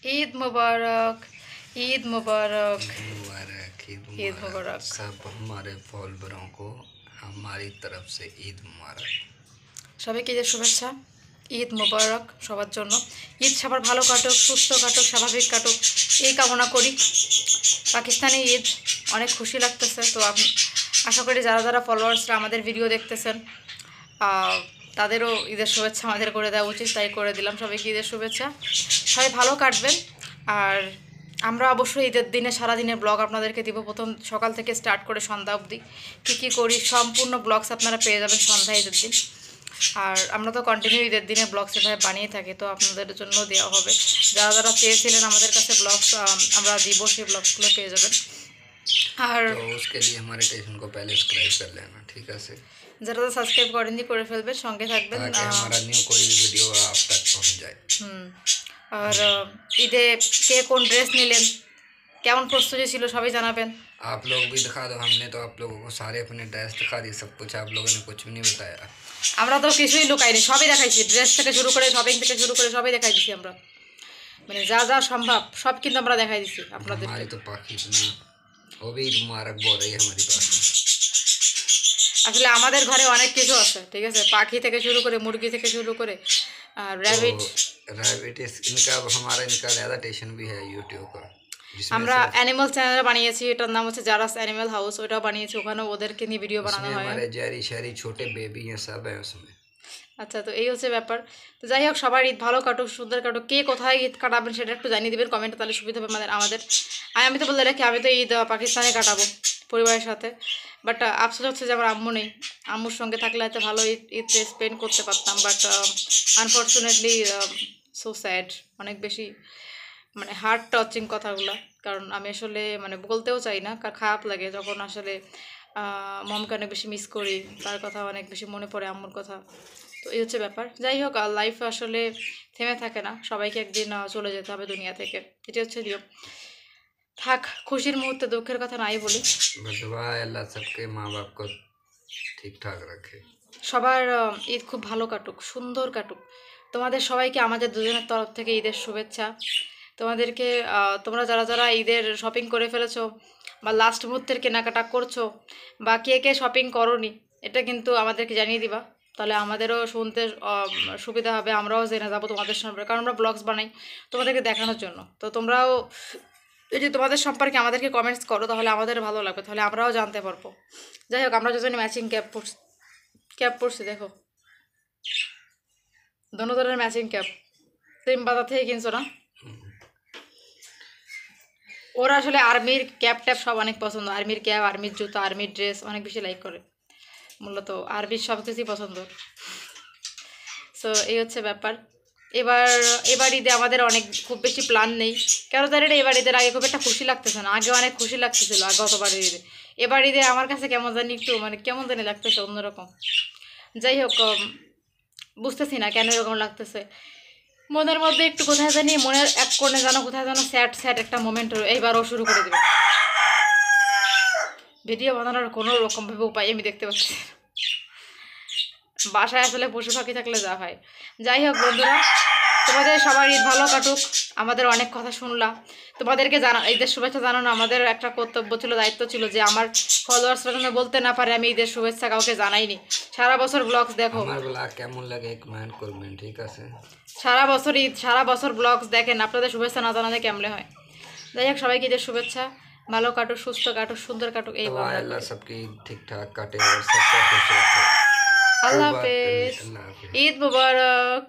ईद मुबारक, ईद मुबारक, मुबारक, ईद मुबारक। सब हमारे फॉलोअरों को हमारी तरफ से ईद मुबारक। সবাইকে ঈদের শুভেচ্ছা, ঈদ মুবারক সবার জন্য। ঈদ সবার ভালো কাটুক, সুস্থ কাটুক, স্বাভাবিক কাটুক এই কামনা করি। পাকিস্তানি ঈদ অনেক খুশি লাগতেছে। তো আশা করি যারা যারা ফলোয়ার্সরা আমাদের ভিডিও দেখতেছেন তাদেরও ঈদের শুভেচ্ছা আমাদের করে দেওয়া উচিত, তাই করে দিলাম সবাইকে ঈদের শুভেচ্ছা। সবাই ভালো কাটবেন। আর আমরা অবশ্যই ঈদের দিনে সারাদিনের ব্লগ আপনাদেরকে দিব, প্রথম সকাল থেকে স্টার্ট করে সন্ধ্যা অবধি কী কী করি সম্পূর্ণ ব্লগস আপনারা পেয়ে যাবেন সন্ধ্যা ঈদের দিন। আর আমরা তো কন্টিনিউ ঈদের দিনে ব্লগ সেভাবে বানিয়ে থাকি, তো আপনাদের জন্য দেওয়া হবে। যারা যারা চেয়েছিলেন আমাদের কাছে ব্লগস আমরা দিব, সেই ব্লগসগুলো পেয়ে যাবেন। আর उसके लिए हमारे स्टेशन को पहले सब्सक्राइब कर लेना, ठीक है से যারা যারা সাবস্ক্রাইব করেননি করে ফেলবেন, সঙ্গে থাকবেন ताकि हमारा न्यू कोई भी वीडियो आप तक पहुंच जाए। আর ঈদে কে কোন ড্রেস নিলেন, কেমন প্রস্তুতি ছিল সবাই জানাবেন। आप लोग भी दिखा दो, हमने तो आप लोगों को सारे अपने ड्रेस दिखा दी, सब कुछ आप लोगों ने कुछ भी नहीं बताया। আমরা তো কিছুই লুকাইনি, সবই দেখাইছি, ড্রেস থেকে শুরু করে শপিং থেকে শুরু করে সবই দেখাই দিচ্ছি আমরা, মানে যা যা সম্ভব সব কিন্তু আমরা দেখাই দিচ্ছি আপনাদের। हमारी तो पाखी इतना वो भी ईद मुबारक बोल रही है हमारी पाखी। আসলে আমাদের ঘরে অনেক কিছু আছে, ঠিক আছে, পাখি থেকে শুরু করে মুরগি থেকে শুরু করে র্যাবিট। रैबिट इनका हमारा इनका ज़्यादा टेशन भी है यूट्यूब का, আমরা অ্যানিমাল চ্যানেল বানিয়েছি, এটার নাম হচ্ছে জারাস অ্যানিমাল হাউস, ওটাও বানিয়েছি, ওখানেও ওদেরকে নিয়ে ভিডিও বানানো হয়। हमारे जैरी शहरी छोटे बेबी हैं सब हैं उसमें। আচ্ছা, তো এই হচ্ছে ব্যাপার। তো যাই হোক, সবার ঈদ ভালো কাটুক, সুন্দর কাটুক। কে কোথায় ঈদ কাটাবেন সেটা একটু জানিয়ে দেবেন কমেন্টে, তাহলে সুবিধা হবে আমাদের। আমি তো বলে রাখি, আমি তো ঈদ পাকিস্তানে কাটাবো পরিবারের সাথে, বাট আফসোস হচ্ছে যে আমার আম্মু নেই। আম্মুর সঙ্গে থাকলে হয়তো ভালো ঈদ স্পেন্ড করতে পারতাম, বাট আনফর্চুনেটলি সো স্যাড, অনেক বেশি মানে হার্ট টাচিং কথাগুলো। কারণ আমি আসলে মানে বলতেও চাই না, খারাপ লাগে যখন আসলে মমকে অনেক বেশি মিস করি, তার কথা অনেক বেশি মনে পড়ে, আম্মুর কথা। তো এই হচ্ছে ব্যাপার। যাই হোক, লাইফ আসলে থেমে থাকে না, সবাইকে একদিন চলে যেতে হবে দুনিয়া থেকে, এটি হচ্ছে নিয়ম। থাক, খুশির মুহূর্তে দুঃখের কথা নাই বলি। আল্লাহ সবকে মা বাপ কো ঠিকঠাক রাখে। সবার ঈদ খুব ভালো কাটুক, সুন্দর কাটুক। তোমাদের সবাইকে আমাদের দুজনের তরফ থেকে ঈদের শুভেচ্ছা। তোমাদেরকে তোমরা যারা যারা ঈদের শপিং করে ফেলেছো বা লাস্ট মুহূর্তের কেনাকাটা করছো, বা কে কে শপিং করোনি, এটা কিন্তু আমাদেরকে জানিয়ে দিবা, তাহলে আমাদেরও শুনতে সুবিধা হবে, আমরাও জেনে যাবো তোমাদের সম্পর্কে, কারণ আমরা ব্লগস বানাই তোমাদেরকে দেখানোর জন্য। তো তোমরাও যদি তোমাদের সম্পর্কে আমাদেরকে কমেন্টস করো তাহলে আমাদের ভালো লাগবে, তাহলে আমরাও জানতে পারবো। যাই হোক, আমরা দুজনে ম্যাচিং ক্যাপ পরছি, দেখো দোনো ধরনের ম্যাচিং ক্যাপ, সেম বাজার থেকে কিনছো না? ওরা আসলে আর্মির ক্যাপ ট্যাপ সব অনেক পছন্দ, আর্মির ক্যাপ, আর্মির জুতো, আর্মির ড্রেস অনেক বেশি লাইক করে, মূলত আর্মির সব কিছুই পছন্দ। সো এই হচ্ছে ব্যাপার। এবার ঈদে আমাদের খুব বেশি প্ল্যান নেই, কেন জানি না এবার ঈদের আগে খুব একটা খুশি লাগতেছে না, আগে অনেক খুশি লাগতেছিল গতবার ঈদে। এবার ঈদে আমার কাছে কেমন জানি একটু কেমন জানি লাগতেছে অন্যরকম। যাই হোক, বুঝতেছি না কেন এরকম লাগতেছে, মনের মধ্যে একটু কোথায় জানি, মনের এক কোণে যেন কোথায় যেন স্যাড একটা মোমেন্ট এইবারও শুরু করে দেবে। ভিডিও বানানোর কোনো রকমভাবে উপায় আমি দেখতে পাচ্ছি, বাসায় আসলে পশু পাখি থাকলে যা হয়। যাই হোক বন্ধুরা, তোমাদের সবার ঈদ ভালো কাটুক। আমাদের অনেক কথা শুনলাম, তোমাদেরকে ঈদের শুভেচ্ছা জানানো আমাদের একটা কর্তব্য ছিল, দায়িত্ব ছিল, যে আমার ফলোয়ার্সরা যেন বলতে না পারে আমি ঈদের শুভেচ্ছা কাউকে জানাইনি। সারা বছর ব্লগস দেখো, আমার ব্লগ কেমন লাগে কমেন্ট করবেন, ঠিক আছে? সারা বছর ঈদ, সারা বছর ব্লগস দেখেন, আপনাদের শুভেচ্ছা না জানালে কেমনে হয়। যাই হোক, সবাইকে ঈদের শুভেচ্ছা, ভালো কাটুক, সুস্থ কাটুক, সুন্দর কাটুক, এই আল্লাহ সবকি ঠিকঠাক কাটে আর সবকা খুশ রাখে। আল্লাহ হাফেজ, ঈদ মুবারক।